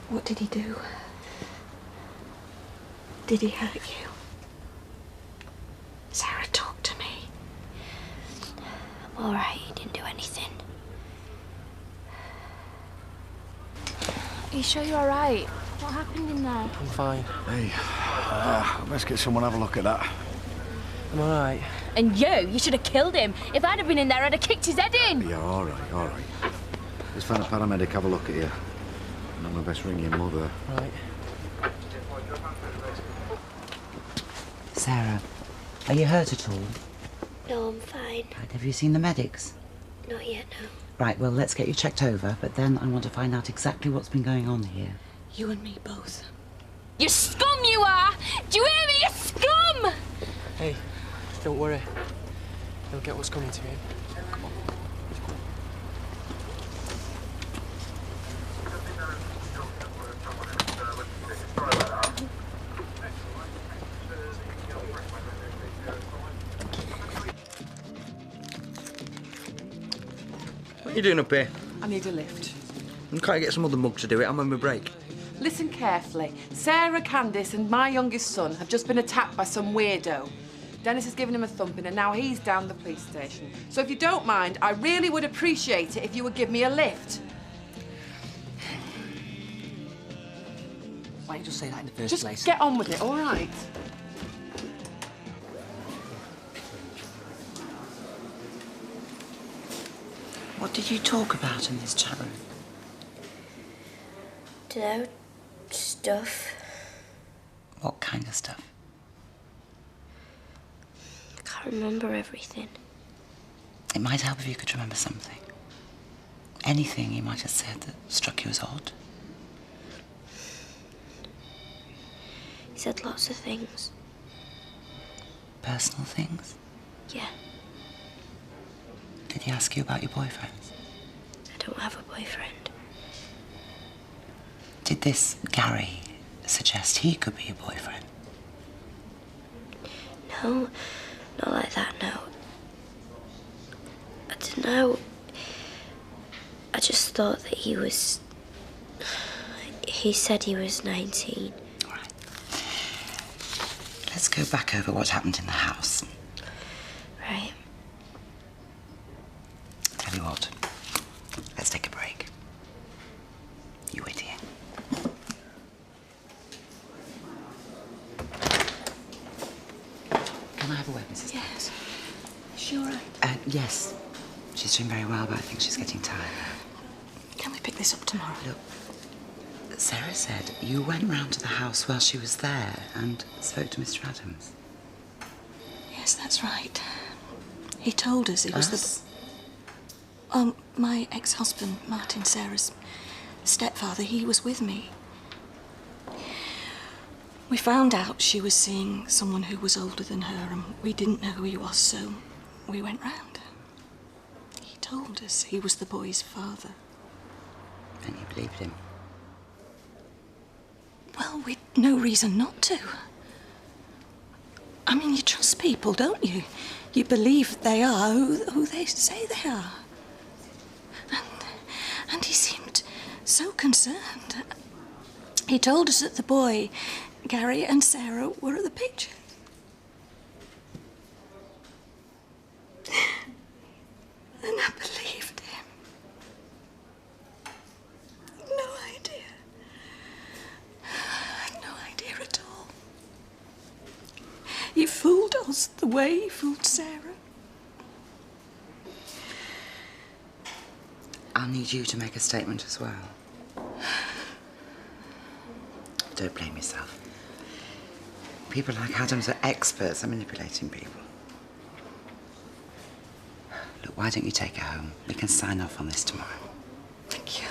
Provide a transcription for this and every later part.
What did he do? Did he hurt you? Sarah, talk to me. I'm all right. He didn't do anything. Are you sure you're all right? What happened in there? I'm fine. Hey, let's get someone to have a look at that. I'm all right. And you should have killed him. If I'd have been in there, I'd have kicked his head in. Yeah, all right, all right. Let's find a paramedic, have a look at you. And I'm best ring your mother. Right. Sarah, are you hurt at all? No, I'm fine. Right, have you seen the medics? Not yet, no. Right, well, let's get you checked over, but then I want to find out exactly what's been going on here. You and me both. You scum you are! Do you hear me, you scum? Hey, don't worry. He'll get what's coming to him. Come on. What are you doing up here? I need a lift. And can't you get some other mug to do it? I'm on my break. Listen carefully. Sarah, Candice and my youngest son have just been attacked by some weirdo. Dennis has given him a thumping and now he's down the police station. So if you don't mind, I really would appreciate it if you would give me a lift. Why don't you just say that in the first place? Just get on with it, all right? What did you talk about in this chat room? Dunno, stuff. What kind of stuff? I can't remember everything. It might help if you could remember something. Anything he might have said that struck you as odd. He said lots of things. Personal things? Yeah, Did he ask you about your boyfriends? I don't have a boyfriend. Did this Gary suggest he could be your boyfriend? No, not like that, no. I don't know. I just thought that he was... He said he was 19. All right. Let's go back over what happened in the house. Right. Tell you what, let's take a break. You wait here. Can I have a word, Mrs. Yes. Is she all right? Yes. She's doing very well, but I think she's getting tired. Can we pick this up tomorrow? Look, Sarah said you went round to the house while she was there and spoke to Mr. Adams. Yes, that's right. He told us it was Us? my ex-husband, Martin, Sarah's stepfather, he was with me. We found out she was seeing someone who was older than her and we didn't know who he was, so we went round. He told us he was the boy's father. And you believed him? Well, we'd no reason not to. I mean, you trust people, don't you? You believe they are who they say they are. And he seemed so concerned. He told us that the boy, Gary and Sarah, were at the picture. And I believed him. No idea. I had no idea at all. He fooled us the way he fooled Sarah. I'll need you to make a statement as well. Don't blame yourself. People like Adams are experts at manipulating people. Look, why don't you take her home? We can sign off on this tomorrow. Thank you.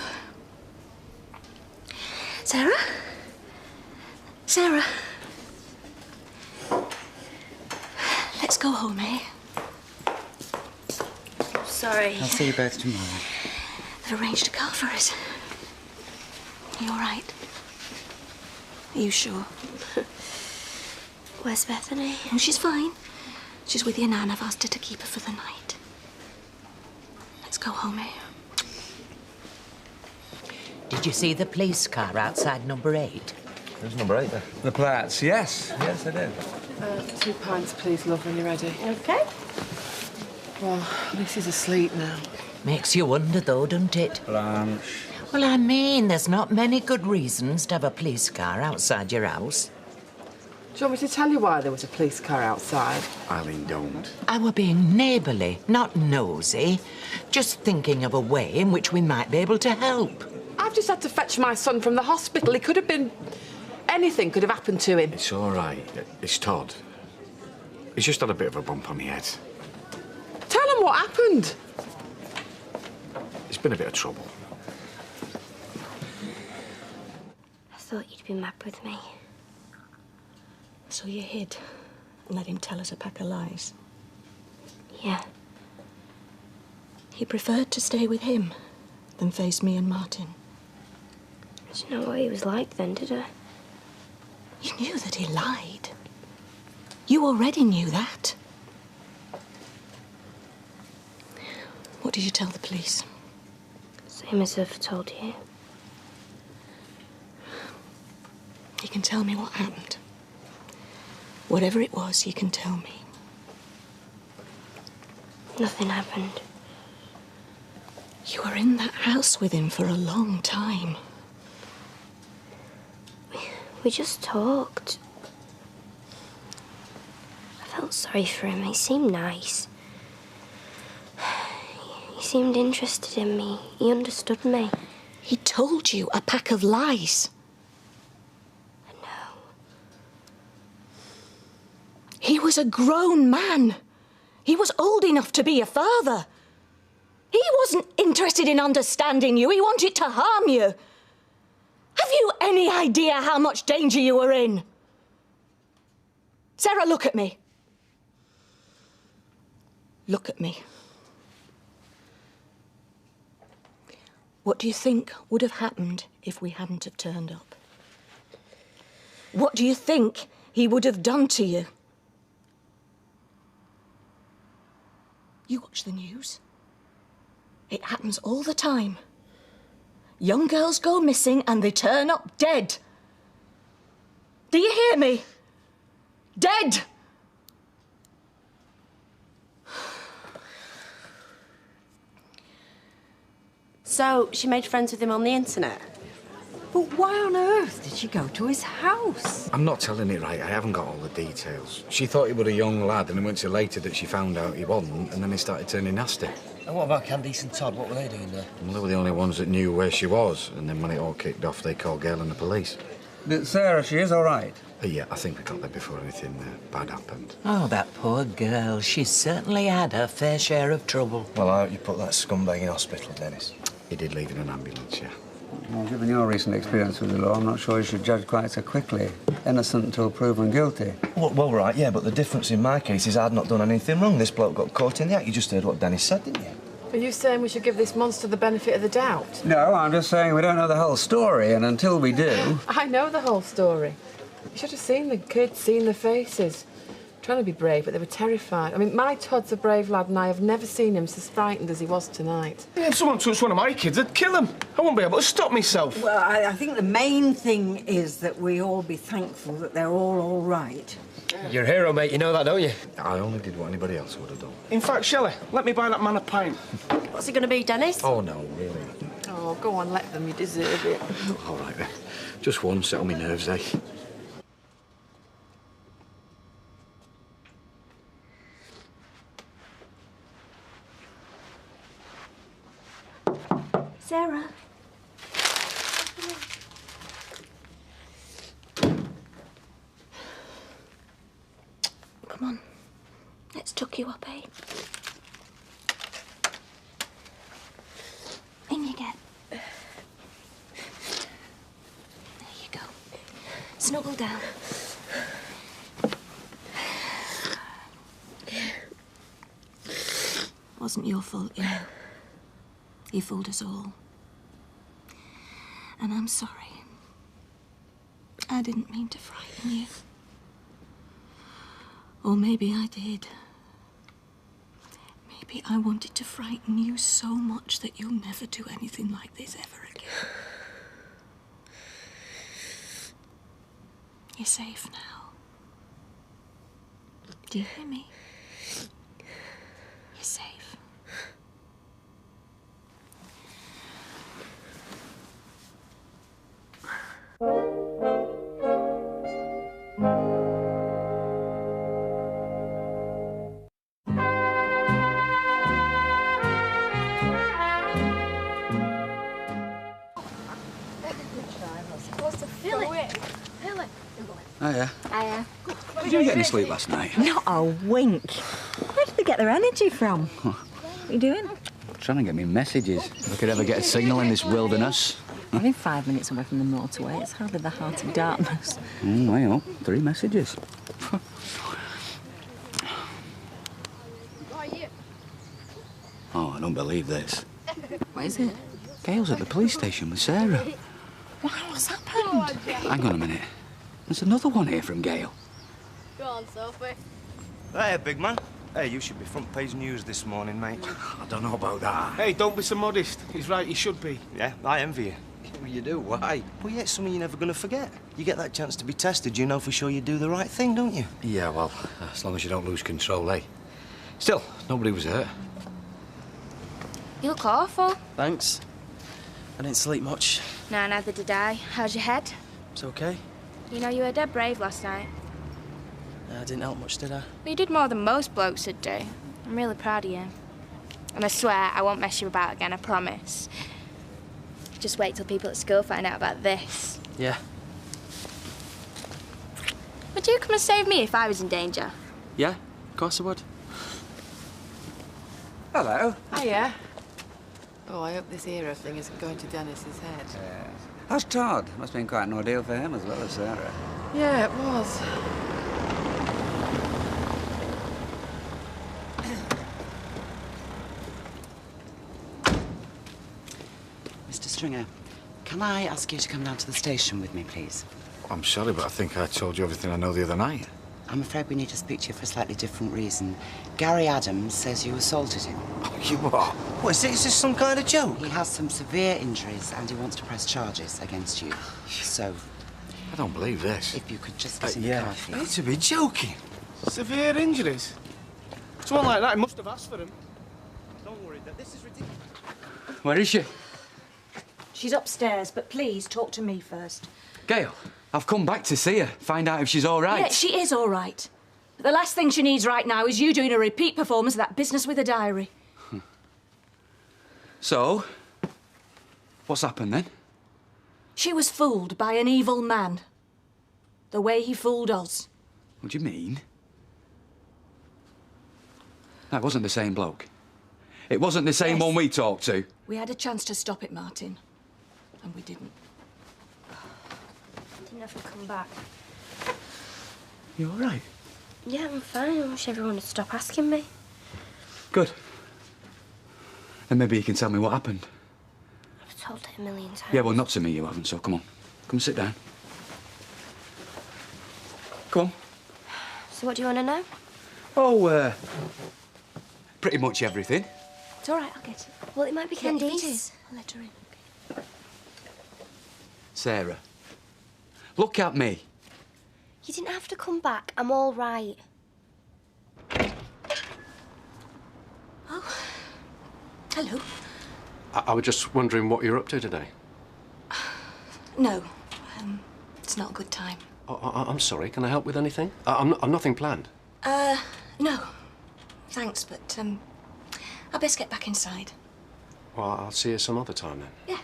Sarah? Sarah? Let's go home, eh? Sorry. I'll see you both tomorrow. They've arranged a car for us. Are you all right? Are you sure? Where's Bethany? Oh, she's fine. She's with your nan. I've asked her to keep her for the night. Let's go home, eh? Did Did you see the police car outside number 8? There's number 8 there. The Platts, yes. Yes, I did. 2 pints, please, love, when you're ready. Okay. Well, Lucy's asleep now. Makes you wonder, though, doesn't it? Blanche. Well, I mean, there's not many good reasons to have a police car outside your house. Do you want me to tell you why there was a police car outside? Eileen, don't. I were being neighbourly, not nosy. Just thinking of a way in which we might be able to help. I've just had to fetch my son from the hospital. He could have been... Anything could have happened to him. It's all right. It's Todd. He's just had a bit of a bump on the head. Tell him what happened. It's been a bit of trouble. I thought you'd be mad with me. So you hid and let him tell us a pack of lies. Yeah. He preferred to stay with him than face me and Martin. I didn't know what he was like then, did I? You knew that he lied. You already knew that. What did you tell the police? Same as I've told you. You can tell me what happened. Whatever it was, you can tell me. Nothing happened. You were in that house with him for a long time. We just talked. I felt sorry for him. He seemed nice. He seemed interested in me. He understood me. He told you a pack of lies. I know. He was a grown man. He was old enough to be a father. He wasn't interested in understanding you. He wanted to harm you. Have you any idea how much danger you were in? Sarah, look at me. Look at me. What do you think would have happened if we hadn't have turned up? What do you think he would have done to you? You watch the news. It happens all the time. Young girls go missing and they turn up dead. Do you hear me? Dead! So, she made friends with him on the internet? But why on earth did she go to his house? I'm not telling it right. I haven't got all the details. She thought he was a young lad, and it went so later that she found out he wasn't, and then he started turning nasty. And what about Candice and Todd? What were they doing there? Well, they were the only ones that knew where she was, and then when it all kicked off, they called Gail and the police. But Sarah, she is all right. Yeah, I think we got there before anything bad happened. Oh, that poor girl. She's certainly had her fair share of trouble. Well, I hope you put that scumbag in hospital, Dennis. He did leave in an ambulance, yeah. Well, given your recent experience with the law, I'm not sure you should judge quite so quickly. Innocent until proven guilty. Well, right, yeah, but the difference in my case is I'd not done anything wrong. This bloke got caught in the act. You just heard what Dennis said, didn't you? Are you saying we should give this monster the benefit of the doubt? No, I'm just saying we don't know the whole story, and until we do... I know the whole story. You should have seen the kids, seen the faces. Trying to be brave, but they were terrified. I mean, my Todd's a brave lad, and I have never seen him so frightened as he was tonight. Yeah, if someone touched one of my kids, I'd kill him. I won't be able to stop myself. Well, I think the main thing is that we all be thankful that they're all right. You're a hero, mate. You know that, don't you? I only did what anybody else would have done. In fact, Shelley, let me buy that man a pint. What's it going to be, Dennis? Oh, no, really. Oh, go on, let them. You deserve it. All right, then. Just one, settle me nerves, eh? Sarah. Come on. Let's tuck you up, eh? In you get. There you go. Snuggle down. Wasn't your fault, you know. You fooled us all. And I'm sorry. I didn't mean to frighten you. Or maybe I did. Maybe I wanted to frighten you so much that you'll never do anything like this ever again. You're safe now. Do you hear me? You're safe. Hiya. Hiya. Did you get any sleep last night? Not a wink. Where did they get their energy from? What are you doing? Trying to get me messages. If I could ever get a signal in this wilderness. I'm in 5 minutes away from the motorway. It's hardly the heart of darkness. Well, 3 messages. Oh, I don't believe this. What is it? Gail's at the police station with Sarah. Why? What's happened? Hang on a minute. There's another one here from Gail. Go on, Sophie. Hey, big man. Hey, you should be front page news this morning, mate. I don't know about that. Hey, don't be so modest. He's right, you should be. Yeah, I envy you. You do? Why? Well, yeah, it's something you're never going to forget. You get that chance to be tested, you know for sure you do the right thing, don't you? Yeah, well, as long as you don't lose control, eh? Still, nobody was hurt. You look awful. Thanks. I didn't sleep much. No, neither did I. How's your head? It's okay. You know, you were dead brave last night. I didn't help much, did I? Well, you did more than most blokes would do. I'm really proud of you. And I swear I won't mess you about again, I promise. Just wait till people at school find out about this. Yeah. Would you come and save me if I was in danger? Yeah, of course I would. Hello. Hiya. Oh, I hope this hero thing isn't going to Dennis's head. How's Todd? Must have been quite an ordeal for him as well as Sarah. Yeah, it was. Mr. Stringer, can I ask you to come down to the station with me, please? I'm sorry, but I think I told you everything I know the other night. I'm afraid we need to speak to you for a slightly different reason. Gary Adams says you assaulted him. Oh, you what? What, is this some kind of joke? He has some severe injuries and he wants to press charges against you. So, I don't believe this. if you could just get in the car, You please. need to be joking. Severe injuries? Someone like that, he must have asked for them. Don't worry, this is ridiculous. Where is she? She's upstairs, but please talk to me first. Gail, I've come back to see her, find out if she's all right. Yeah, she is all right. But the last thing she needs right now is you doing a repeat performance of that business with a diary. So, what's happened then? She was fooled by an evil man. The way he fooled us. What do you mean? That wasn't the same bloke. It wasn't the same one we talked to. We had a chance to stop it, Martin. And we didn't. Didn't have to come back. You all right? Yeah, I'm fine. I wish everyone would stop asking me. Good. Then maybe you can tell me what happened. I've told it a million times. Yeah, well, not to me you haven't, so come on. Come sit down. Come on. So what do you want to know? Oh, pretty much everything. It's all right, I'll get it. Well, it might be Candice. Yeah, if it is, I'll let her in. Sarah, look at me. You didn't have to come back. I'm all right. Oh. Hello. I was just wondering what you're up to today. No. It's not a good time. I'm sorry. Can I help with anything? I'm nothing planned. No. Thanks, but, I best get back inside. Well, I'll see you some other time then. Yeah.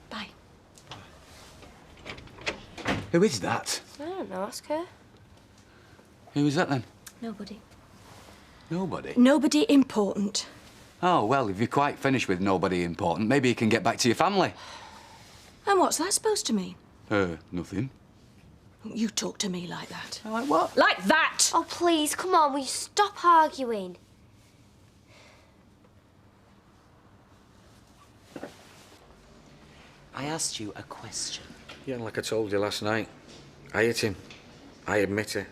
Bye. Who is that? I don't know, ask her. Who is that then? Nobody. Nobody? Nobody important. Oh, well, if you're quite finished with nobody important, maybe you can get back to your family. And what's that supposed to mean? Nothing. You talk to me like that. Like what? Like that! Oh, please, come on, will you stop arguing? I asked you a question. Yeah, like I told you last night. I hit him. I admit it.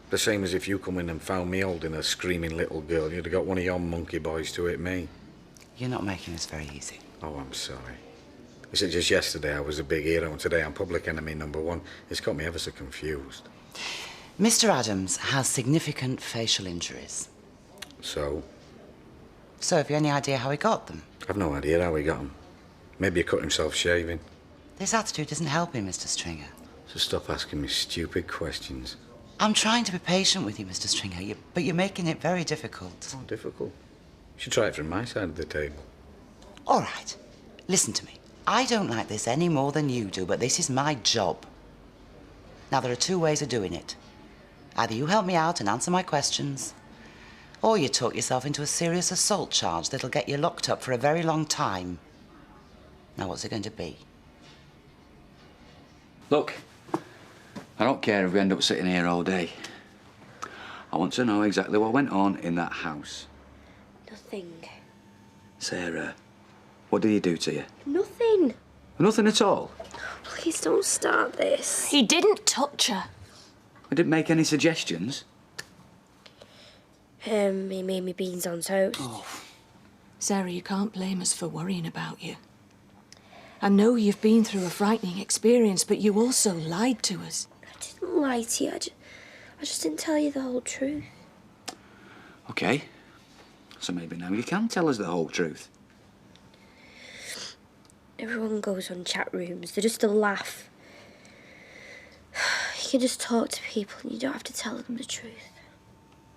The same as if you come in and found me holding a screaming little girl, you'd have got one of your monkey boys to hit me. You're not making this very easy. Oh, I'm sorry. Is it just yesterday I was a big hero and today I'm public enemy #1? It's got me ever so confused. Mr. Adams has significant facial injuries. So? So, have you any idea how he got them? I've no idea how he got them. Maybe he cut himself shaving. This attitude isn't helping, Mr. Stringer. So stop asking me stupid questions. I'm trying to be patient with you, Mr. Stringer, but you're making it very difficult. Oh, difficult? You should try it from my side of the table. All right. Listen to me. I don't like this any more than you do, but this is my job. Now, there are 2 ways of doing it. Either you help me out and answer my questions, or you talk yourself into a serious assault charge that'll get you locked up for a very long time. Now, what's it going to be? Look, I don't care if we end up sitting here all day. I want to know exactly what went on in that house. Nothing. Sarah, what did he do to you? Nothing. Nothing at all? Please don't start this. He didn't touch her. I didn't make any suggestions. He made me beans on toast. Oh. Sarah, you can't blame us for worrying about you. I know you've been through a frightening experience, but you also lied to us. I didn't lie to you. I just didn't tell you the whole truth. OK. So maybe now you can tell us the whole truth. Everyone goes on chat rooms. They're just a laugh. You can just talk to people and you don't have to tell them the truth.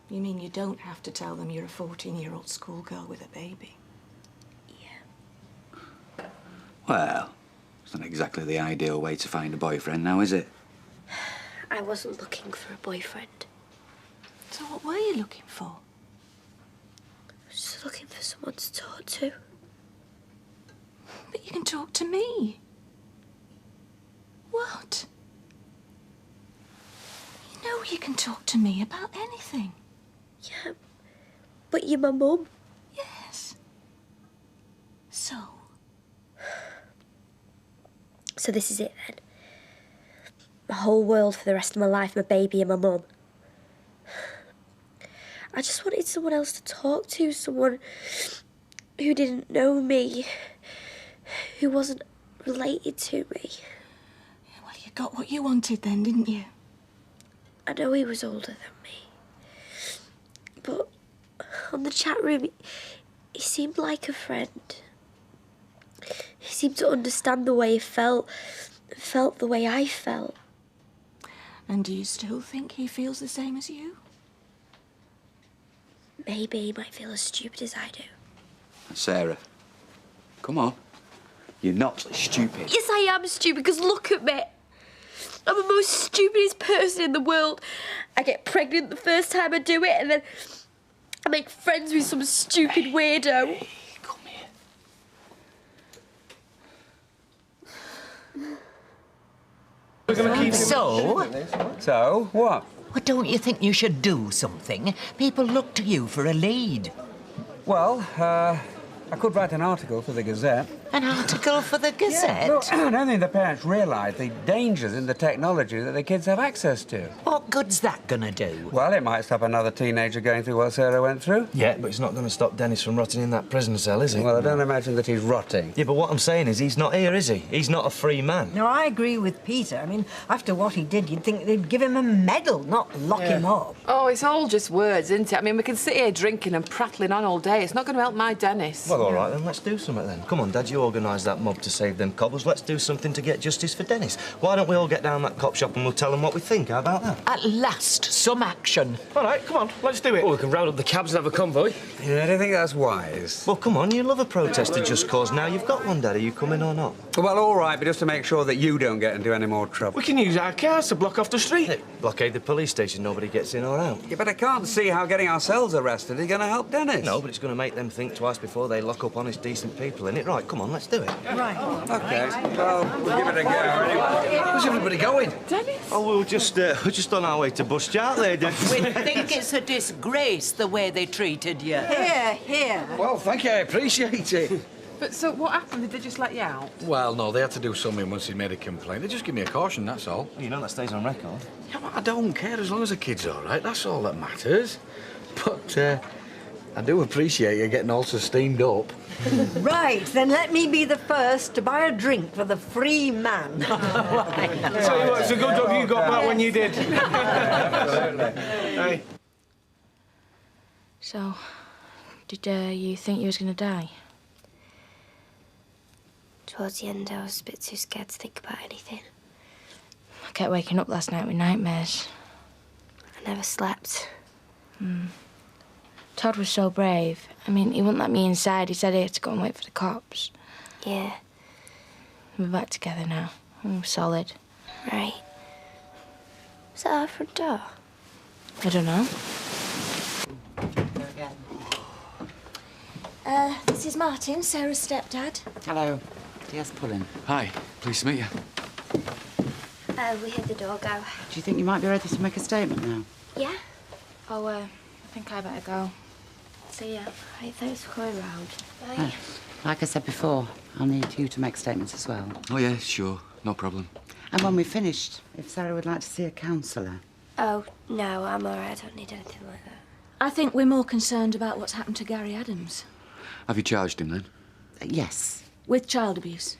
You mean you don't have to tell them you're a 14-year-old schoolgirl with a baby? Well, it's not exactly the ideal way to find a boyfriend now, is it? I wasn't looking for a boyfriend. So what were you looking for? I was just looking for someone to talk to. But you can talk to me. What? You know you can talk to me about anything. Yeah, but you're my mum. Yes. So? So this is it then. My whole world for the rest of my life, my baby and my mum. I just wanted someone else to talk to, someone who didn't know me, who wasn't related to me. Well, you got what you wanted then, didn't you? I know he was older than me, but on the chat room, he seemed like a friend. He seemed to understand the way he felt the way I felt. And do you still think he feels the same as you? Maybe he might feel as stupid as I do. Sarah, come on. You're not stupid. Yes, I am stupid, because look at me. I'm the most stupidest person in the world. I get pregnant the first time I do it, and then I make friends with some stupid weirdo. Hey, come here. So, what? Well, don't you think you should do something? People look to you for a lead. Well, I could write an article for the Gazette. An article for the Gazette? Yeah, look, I don't think the parents realise the dangers in the technology that the kids have access to. What good's that gonna do? Well, it might stop another teenager going through what Sarah went through. Yeah, but it's not going to stop Dennis from rotting in that prison cell, is it? Well, I don't imagine that he's rotting. Yeah, but what I'm saying is he's not here, is he? He's not a free man. No, I agree with Peter. I mean, after what he did, you'd think they'd give him a medal, not lock him up. Oh, it's all just words, isn't it? I mean, we can sit here drinking and prattling on all day. It's not going to help my Dennis. Well, all right, then let's do something then. Come on, Dad, you organised that mob to save them cobbles. Let's do something to get justice for Dennis. Why don't we all get down that cop shop and we'll tell them what we think? How about that? At last, some action. All right, come on, let's do it. Well, we can round up the cabs and have a convoy. Yeah, I don't think that's wise. Well, come on, you love a protest to Just Cause. Now you've got one, Dad. Are you coming or not? Well, all right, but just to make sure that you don't get into any more trouble. We can use our cars to block off the street. Hey, blockade the police station, nobody gets in or out. Yeah, but I can't see how getting ourselves arrested is going to help Dennis. No, but it's going to make them think twice before they lock up honest, decent people, innit? Right, come on, let's do it. Right. OK, well, we'll give it a go anyway. Where's everybody going? Dennis? Oh, we're just on our way to bust you out there, Dennis. We think it's a disgrace the way they treated you. Here, here. Well, thank you, I appreciate it. But so what happened? Did they just let you out? Well, no, they had to do something once he made a complaint. They just give me a caution, that's all. You know that stays on record. Yeah, well, I don't care as long as the kid's all right. That's all that matters. But I do appreciate you getting all so steamed up. Right, then let me be the first to buy a drink for the free man. Tell you what, it's a good job you got back when you did. Hey. So, did you think you was going to die? Towards the end, I was a bit too scared to think about anything. I kept waking up last night with nightmares. I never slept. Todd was so brave. I mean, he wouldn't let me inside. He said he had to go and wait for the cops. Yeah. We're back together now. We're solid. Right. Was that our front door? I don't know. This is Martin, Sarah's stepdad. Hello. Yes, pull in. Hi, pleased to meet you. We heard the door go. Do you think you might be ready to make a statement now? Yeah? Oh, I think I better go. See ya. Right, thanks for coming round. Bye. Oh, like I said before, I'll need you to make statements as well. Oh, yeah, sure. No problem. And when we've finished, if Sarah would like to see a counsellor. Oh, no, I'm all right. I don't need anything like that. I think we're more concerned about what's happened to Gary Adams. Have you charged him, then? Yes. With child abuse.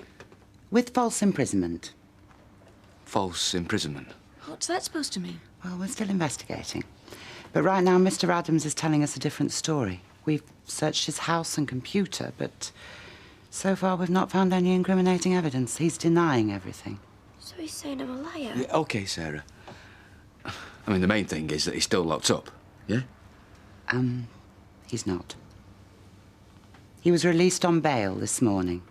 With false imprisonment. False imprisonment? What's that supposed to mean? Well, we're still investigating. But right now, Mr. Adams is telling us a different story. We've searched his house and computer, but so far we've not found any incriminating evidence. He's denying everything. So he's saying I'm a liar? Yeah, OK, Sarah. I mean, the main thing is that he's still locked up, yeah? He's not. He was released on bail this morning.